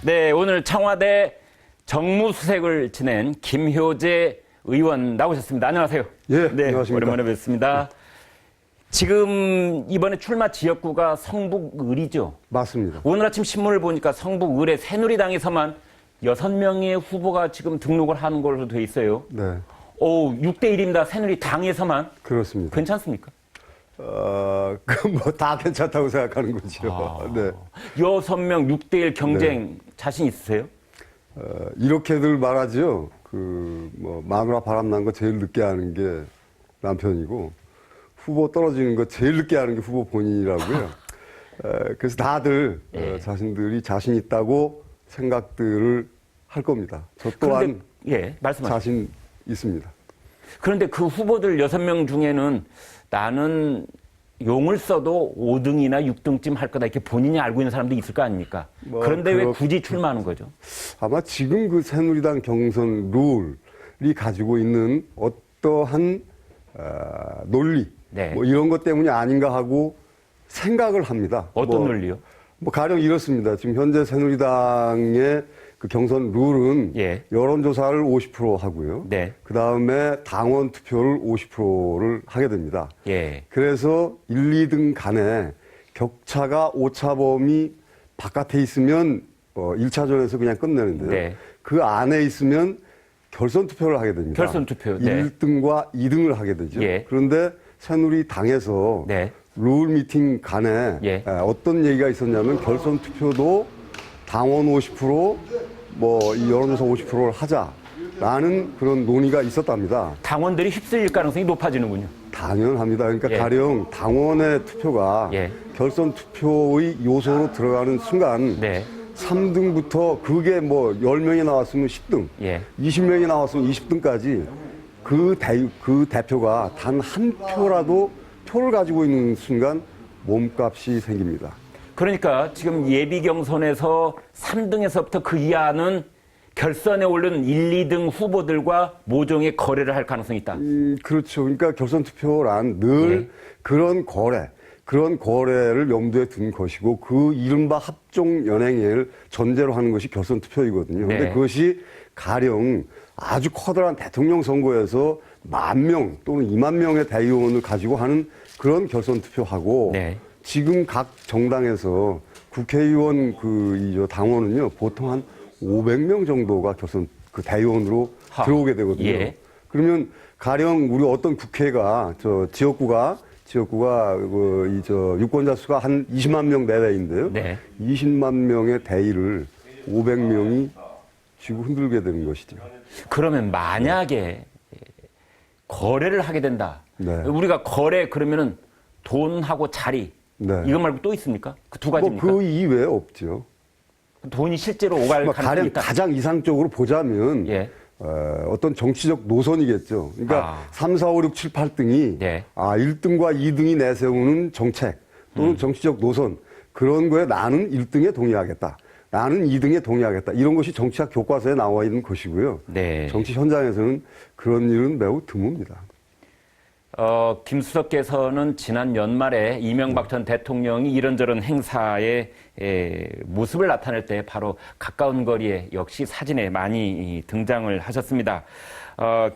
네, 오늘 청와대 정무수석을 지낸 김효재 의원 나오셨습니다. 안녕하세요. 예, 네, 안녕하십니까. 오랜만에 뵙습니다. 지금 이번에 출마 지역구가 성북을이죠? 맞습니다. 오늘 아침 신문을 보니까 성북을에 새누리당에서만 6명의 후보가 지금 등록을 하는 걸로 돼 있어요. 네, 오, 6대1입니다. 새누리당에서만. 그렇습니다. 괜찮습니까? 뭐 다 괜찮다고 생각하는 거죠. 네. 6명 6대1 경쟁 자신 있으세요? 이렇게들 말하죠. 마누라 바람난 거 제일 늦게 하는 게 남편이고, 후보 떨어지는 거 제일 늦게 하는 게 후보 본인이라고요. 그래서 다들 자신들이 자신 있다고 생각들을 할 겁니다. 저 또한 말씀하세요. 자신 있습니다. 그런데 그 후보들 6명 중에는 나는 용을 써도 5등이나 6등쯤 할 거다 이렇게 본인이 알고 있는 사람도 있을 거 아닙니까? 그런데 왜 굳이 출마하는 거죠? 아마 지금 그 새누리당 경선 룰이 가지고 있는 어떠한 논리, 뭐 이런 것 때문이 아닌가 하고 생각을 합니다. 어떤 논리요? 가령 이렇습니다. 지금 현재 새누리당의 그 경선 룰은 여론조사를 50% 하고요. 네. 그 다음에 당원 투표를 50%를 하게 됩니다. 그래서 1, 2등 간에 격차가 오차범위 바깥에 있으면 1차전에서 그냥 끝내는데요. 그 안에 있으면 결선 투표를 하게 됩니다. 결선 투표. 1등과 2등을 하게 되죠. 그런데 새누리당에서 룰 미팅 간에 어떤 얘기가 있었냐면 결선 투표도 당원 50%, 이 여론조사 50%를 하자라는 그런 논의가 있었답니다. 당원들이 휩쓸릴 가능성이 높아지는군요. 당연합니다. 그러니까 가령 당원의 투표가 결선 투표의 요소로 들어가는 순간 3등부터 그게 10명이 나왔으면 10등, 20명이 나왔으면 20등까지 그 대표가 단 한 표라도 표를 가지고 있는 순간 몸값이 생깁니다. 그러니까 지금 예비 경선에서 3등에서부터 그 이하는 결선에 오른 1, 2등 후보들과 모종의 거래를 할 가능성이 있다. 그렇죠. 그러니까 결선 투표란 늘 그런 거래를 염두에 둔 것이고 그 이른바 합종 연행을 전제로 하는 것이 결선 투표이거든요. 그런데 그것이 가령 아주 커다란 대통령 선거에서 10,000명 또는 20,000명의 대의원을 가지고 하는 그런 결선 투표하고 지금 각 정당에서 국회의원 당원은요, 보통 한 500명 정도가 결선 대의원으로 들어오게 되거든요. 그러면 가령 우리 어떤 국회가 지역구가 유권자 수가 한 20만 명 내외인데요. 20만 명의 대의를 500명이 쥐고 흔들게 되는 것이죠. 그러면 만약에 거래를 하게 된다. 우리가 거래 그러면은 돈하고 자리 이것 말고 또 있습니까? 그 두 가지입니까? 그 이외에 없죠. 돈이 실제로 오갈 가능성이 있다. 가장 이상적으로 보자면 어떤 정치적 노선이겠죠. 그러니까 3, 4, 5, 6, 7, 8등이 1등과 2등이 내세우는 정책 또는 정치적 노선 그런 거에 나는 1등에 동의하겠다. 나는 2등에 동의하겠다. 이런 것이 정치학 교과서에 나와 있는 것이고요. 정치 현장에서는 그런 일은 매우 드뭅니다. 김 수석께서는 지난 연말에 이명박 전 대통령이 이런저런 행사에 모습을 나타낼 때 바로 가까운 거리에 역시 사진에 많이 등장을 하셨습니다.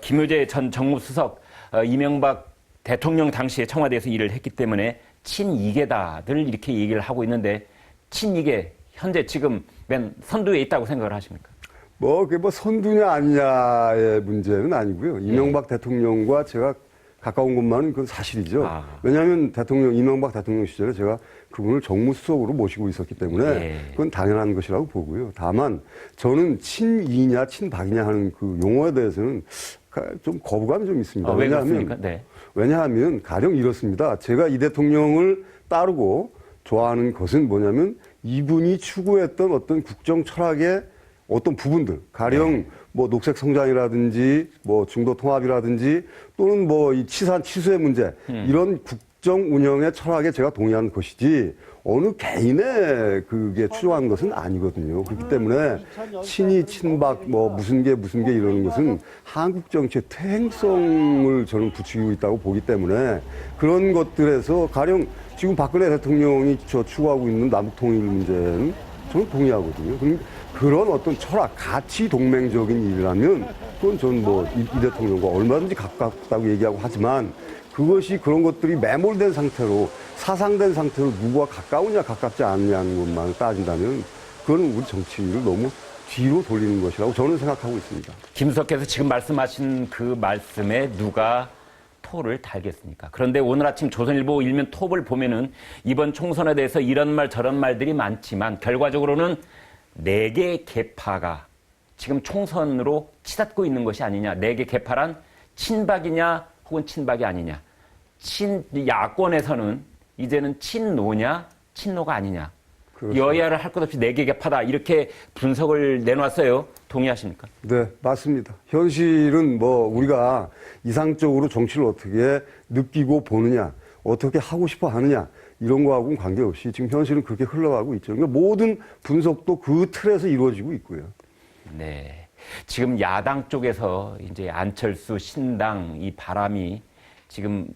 김효재 전 정무수석, 이명박 대통령 당시에 청와대에서 일을 했기 때문에 친이계다들 이렇게 얘기를 하고 있는데 친이계 현재 지금 맨 선두에 있다고 생각을 하십니까? 그게 선두냐 아니냐의 문제는 아니고요. 이명박 대통령과 제가 가까운 것만은 그건 사실이죠. 왜냐하면 이명박 대통령 시절에 제가 그분을 정무수석으로 모시고 있었기 때문에 그건 당연한 것이라고 보고요. 다만 저는 친이냐 친박이냐 하는 그 용어에 대해서는 좀 거부감이 좀 있습니다. 왜냐하면 가령 이렇습니다. 제가 이 대통령을 따르고 좋아하는 것은 뭐냐면 이분이 추구했던 어떤 국정 철학의 어떤 부분들, 가령 녹색 성장이라든지 중도 통합이라든지 또는 이 치산 치수의 문제 이런 국정 운영의 철학에 제가 동의하는 것이지 어느 개인의 그게 추종하는 것은 아니거든요. 그렇기 때문에 친이 친박 무슨 게 이러는 것은 한국 정치의 퇴행성을 저는 부추기고 있다고 보기 때문에 그런 것들에서 가령 지금 박근혜 대통령이 추구하고 있는 남북 통일 문제는 저는 동의하거든요. 그런 어떤 철학, 가치 동맹적인 일이라면 그건 저는 뭐 이 대통령과 얼마든지 가깝다고 얘기하고 하지만 그것이 그런 것들이 매몰된 상태로 사상된 상태로 누구와 가까우냐 가깝지 않느냐는 것만 따진다면 그건 우리 정치를 너무 뒤로 돌리는 것이라고 저는 생각하고 있습니다. 김수석께서 지금 말씀하신 그 말씀에 누가 토를 달겠습니까? 그런데 오늘 아침 조선일보 일면 톱을 보면은 이번 총선에 대해서 이런 말 저런 말들이 많지만 결과적으로는 4개 계파가 지금 총선으로 치닫고 있는 것이 아니냐. 4개 계파란 친박이냐 혹은 친박이 아니냐. 야권에서는 이제는 친노냐 친노가 아니냐. 그렇습니다. 여야를 할 것 없이 4개 계파다. 이렇게 분석을 내놨어요. 동의하십니까? 네, 맞습니다. 현실은 뭐 우리가 이상적으로 정치를 어떻게 느끼고 보느냐, 어떻게 하고 싶어 하느냐, 이런 거하고는 관계없이 지금 현실은 그렇게 흘러가고 있죠. 그러니까 모든 분석도 그 틀에서 이루어지고 있고요. 네. 지금 야당 쪽에서 이제 안철수 신당 이 바람이 지금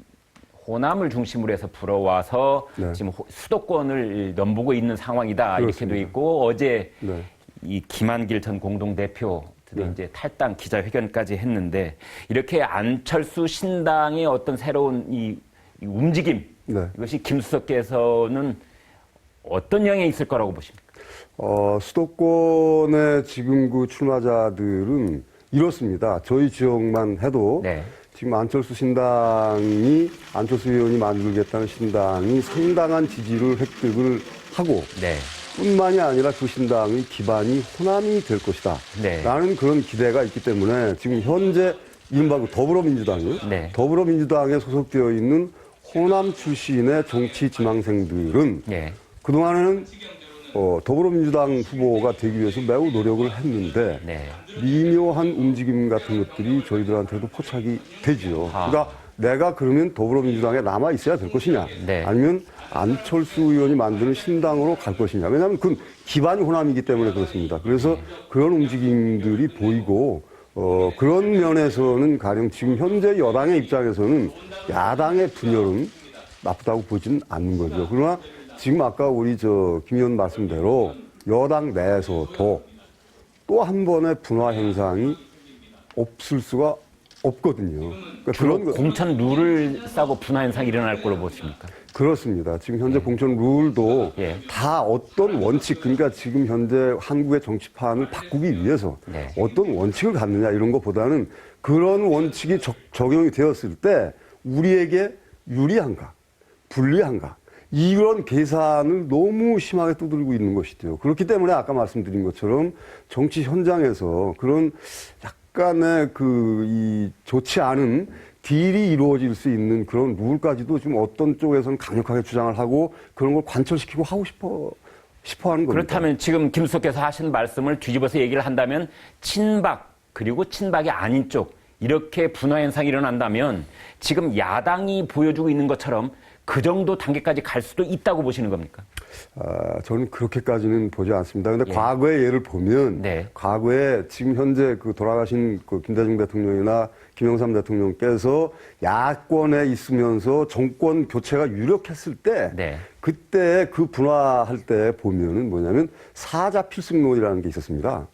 호남을 중심으로 해서 불어와서 네. 지금 수도권을 넘보고 있는 상황이다. 그렇습니다. 이렇게도 있고 어제 네. 이 김한길 전 공동대표 네. 이제 탈당 기자회견까지 했는데 이렇게 안철수 신당의 어떤 새로운 이 움직임 네. 이것이 김수석께서는 어떤 영향이 있을 거라고 보십니까? 수도권의 지금 그 출마자들은 이렇습니다. 저희 지역만 해도 네. 지금 안철수 의원이 만들겠다는 신당이 상당한 지지를 획득을 하고 네. 뿐만이 아니라 그 신당의 기반이 호남이 될 것이다. 네. 라는 그런 기대가 있기 때문에 지금 현재 이른바 더불어민주당이요. 네. 더불어민주당에 소속되어 있는 호남 출신의 정치 지망생들은 네. 그동안에는 더불어민주당 후보가 되기 위해서 매우 노력을 했는데 네. 미묘한 움직임 같은 것들이 저희들한테도 포착이 되지요. 그러니까 내가 그러면 더불어민주당에 남아 있어야 될 것이냐 네. 아니면 안철수 의원이 만드는 신당으로 갈 것이냐. 왜냐하면 그 기반이 호남이기 때문에 그렇습니다. 그래서 그런 움직임들이 보이고 그런 면에서는 가령 지금 현재 여당의 입장에서는 야당의 분열은 나쁘다고 보지는 않는 거죠. 그러나 지금 아까 우리 김 의원 말씀대로 여당 내에서도 또 한 번의 분화 현상이 없을 수가 없거든요. 그러니까 그런 공천 룰을 싸고 분화 현상이 일어날 걸로 보십니까? 그렇습니다. 지금 현재 공천 룰도 다 어떤 원칙, 그러니까 지금 현재 한국의 정치판을 바꾸기 위해서 어떤 원칙을 갖느냐 이런 것보다는 그런 원칙이 적용이 되었을 때 우리에게 유리한가, 불리한가 이런 계산을 너무 심하게 두들고 있는 것이죠. 그렇기 때문에 아까 말씀드린 것처럼 정치 현장에서 그런 약간의 이 좋지 않은 딜이 이루어질 수 있는 그런 룰까지도 지금 어떤 쪽에서는 강력하게 주장을 하고 그런 걸 관철시키고 하고 싶어 하는 겁니다. 그렇다면 지금 김수석께서 하신 말씀을 뒤집어서 얘기를 한다면 친박 그리고 친박이 아닌 쪽 이렇게 분화 현상이 일어난다면 지금 야당이 보여주고 있는 것처럼 그 정도 단계까지 갈 수도 있다고 보시는 겁니까? 저는 그렇게까지는 보지 않습니다. 근데 과거의 예를 보면, 과거에 지금 현재 돌아가신 김대중 대통령이나 김영삼 대통령께서 야권에 있으면서 정권 교체가 유력했을 때, 그때 그 분화할 때 보면은 뭐냐면 사자 필승론이라는 게 있었습니다.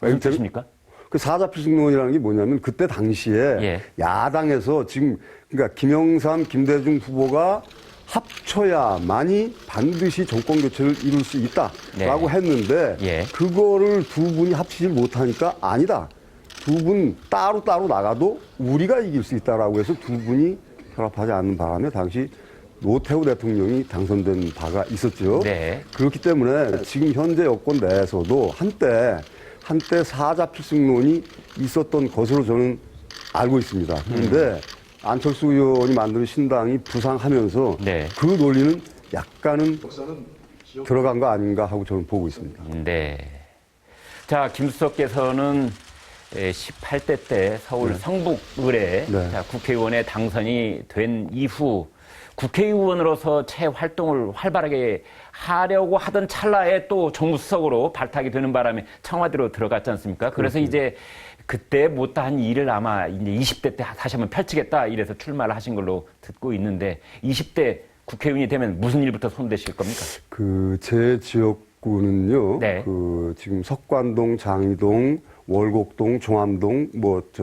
무슨 뜻입니까? 그 사자 필승론이라는 게 뭐냐면 그때 당시에 야당에서 지금 그러니까 김영삼, 김대중 후보가 합쳐야만이 반드시 정권 교체를 이룰 수 있다라고 했는데 그거를 두 분이 합치지 못하니까 아니다. 두 분 따로 나가도 우리가 이길 수 있다라고 해서 두 분이 결합하지 않는 바람에 당시 노태우 대통령이 당선된 바가 있었죠. 그렇기 때문에 지금 현재 여권 내에서도 한때 사자 필승론이 있었던 것으로 저는 알고 있습니다. 그런데 안철수 의원이 만드는 신당이 부상하면서 그 논리는 약간은 들어간 거 아닌가 하고 저는 보고 있습니다. 네. 자, 김수석께서는 18대 때 서울 성북을에 국회의원에 당선이 된 이후 국회의원으로서 채 활동을 활발하게 하려고 하던 찰나에 또 정무수석으로 발탁이 되는 바람에 청와대로 들어갔지 않습니까? 그래서 이제 그때 못다한 일을 아마 이제 20대 때 다시 한번 펼치겠다 이래서 출마를 하신 걸로 듣고 있는데 20대 국회의원이 되면 무슨 일부터 손대실 겁니까? 제 지역 지역구는요. 네. 지금 석관동, 장이동, 월곡동, 종암동,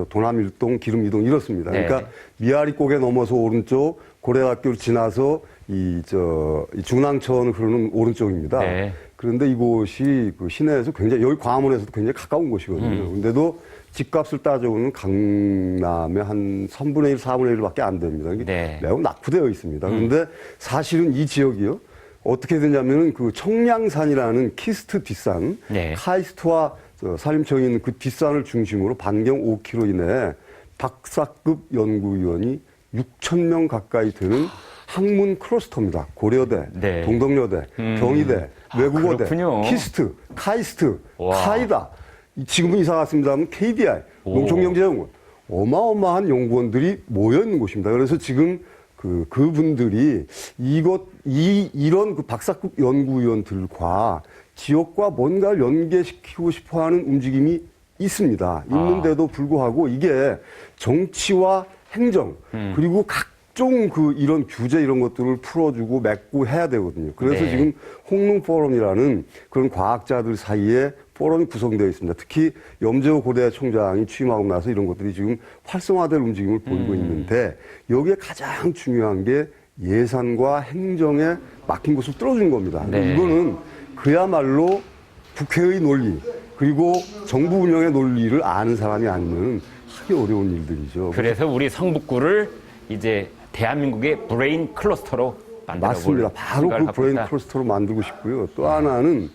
도남일동, 기름이동 이렇습니다. 네. 그러니까 미아리고개 넘어서 오른쪽, 고려학교를 지나서 이 중랑천을 흐르는 오른쪽입니다. 네. 그런데 이곳이 그 시내에서 굉장히 여기 광화문에서도 굉장히 가까운 곳이거든요. 근데도 집값을 따져보면 강남의 한 3분의 1, 4분의 1밖에 안 됩니다. 이게 네. 매우 낙후되어 있습니다. 그런데 사실은 이 지역이요. 어떻게 되냐면은 그 청량산이라는 키스트 뒷산, 네. 카이스트와 산림청이 있는 그 뒷산을 중심으로 반경 5km 이내에 박사급 연구위원이 6,000명 가까이 되는 학문 클러스터입니다. 고려대, 네. 동덕여대, 경희대, 외국어대, 그렇군요. 키스트, 카이스트, 와. 카이다. 지금은 이사 갔습니다만 KDI, 농촌경제연구원. 어마어마한 연구원들이 모여 있는 곳입니다. 그래서 지금 그분들이 이런 그 박사급 연구위원들과 지역과 뭔가를 연계시키고 싶어 하는 움직임이 있습니다. 있는데도 불구하고 이게 정치와 행정, 그리고 각종 이런 규제 이런 것들을 풀어주고 맺고 해야 되거든요. 그래서 네. 지금 홍릉 포럼이라는 그런 과학자들 사이에 포럼이 구성되어 있습니다. 특히 염재호 고대 총장이 취임하고 나서 이런 것들이 지금 활성화될 움직임을 보이고 있는데 여기에 가장 중요한 게 예산과 행정에 막힌 곳을 뚫어주는 겁니다. 네. 이거는 그야말로 국회의 논리 그리고 정부 운영의 논리를 아는 사람이 아니면 하기 어려운 일들이죠. 그래서 우리 성북구를 이제 대한민국의 브레인 클러스터로 만들어 맞습니다. 바로 그 브레인 클러스터로 만들고 싶고요. 또 하나는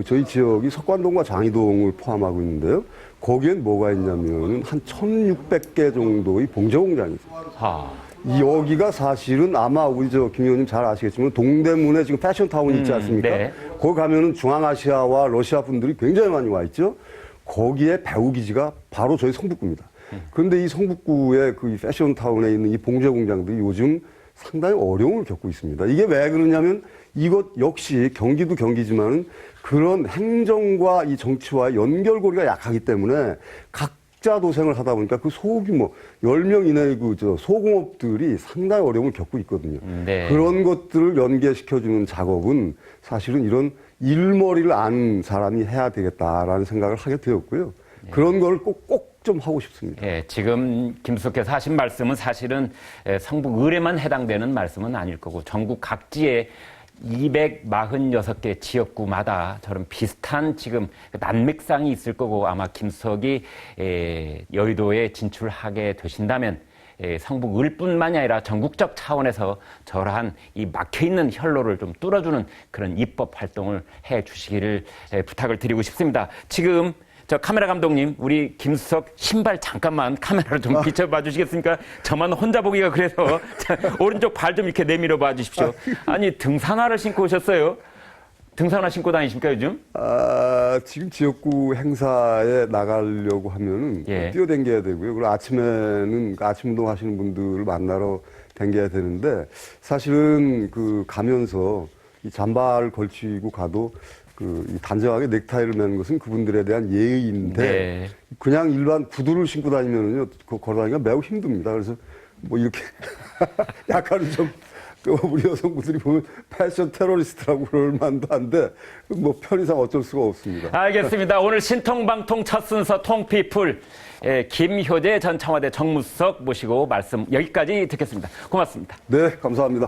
저희 지역이 석관동과 장이동을 포함하고 있는데요. 거기엔 뭐가 있냐면은 한 1,600개 정도의 봉제 공장이 있어요. 여기가 사실은 아마 우리 김 의원님 잘 아시겠지만 동대문에 지금 패션타운이 있지 않습니까? 네. 거기 가면은 중앙아시아와 러시아 분들이 굉장히 많이 와 있죠. 거기에 배후기지가 바로 저희 성북구입니다. 그런데 이 성북구의 이 패션타운에 있는 이 봉제 공장들이 요즘 상당히 어려움을 겪고 있습니다. 이게 왜 그러냐면 이것 역시 경기도 경기지만은 그런 행정과 이 정치와 연결고리가 약하기 때문에 각자 도생을 하다 보니까 그 소규모 10명 이내의 소공업들이 상당히 어려움을 겪고 있거든요. 네. 그런 것들을 연계시켜주는 작업은 사실은 이런 일머리를 아는 사람이 해야 되겠다라는 생각을 하게 되었고요. 그런 걸 꼭 좀 하고 싶습니다. 예, 지금 김수석께서 하신 말씀은 사실은 성북 을에만 해당되는 말씀은 아닐 거고 전국 각지에 246개 지역구마다 저런 비슷한 지금 난맥상이 있을 거고 아마 김수석이 여의도에 진출하게 되신다면 성북 을뿐만이 아니라 전국적 차원에서 저러한 이 막혀있는 혈로를 좀 뚫어주는 그런 입법 활동을 해 주시기를 부탁을 드리고 싶습니다. 지금 저 카메라 감독님, 우리 김수석 신발 잠깐만 카메라로 좀 비춰봐 주시겠습니까? 저만 혼자 보기가 그래서 오른쪽 발 좀 이렇게 내밀어 봐 주십시오. 아니, 등산화를 신고 오셨어요? 등산화 신고 다니십니까, 요즘? 지금 지역구 행사에 나가려고 하면은 뛰어댕겨야 되고요. 그리고 아침에는 아침 운동 하시는 분들을 만나러 댕겨야 되는데 사실은 가면서 이 잠바를 걸치고 가도 이 단정하게 넥타이를 매는 것은 그분들에 대한 예의인데 그냥 일반 구두를 신고 다니면은요 걸어다니기가 매우 힘듭니다. 그래서 이렇게 약간 좀 우리 여성분들이 보면 패션 테러리스트라고 그럴 만도 한데 편의상 어쩔 수가 없습니다. 알겠습니다. 오늘 신통방통 첫 순서 통피풀 김효재 전 청와대 정무수석 모시고 말씀 여기까지 듣겠습니다. 고맙습니다. 네, 감사합니다.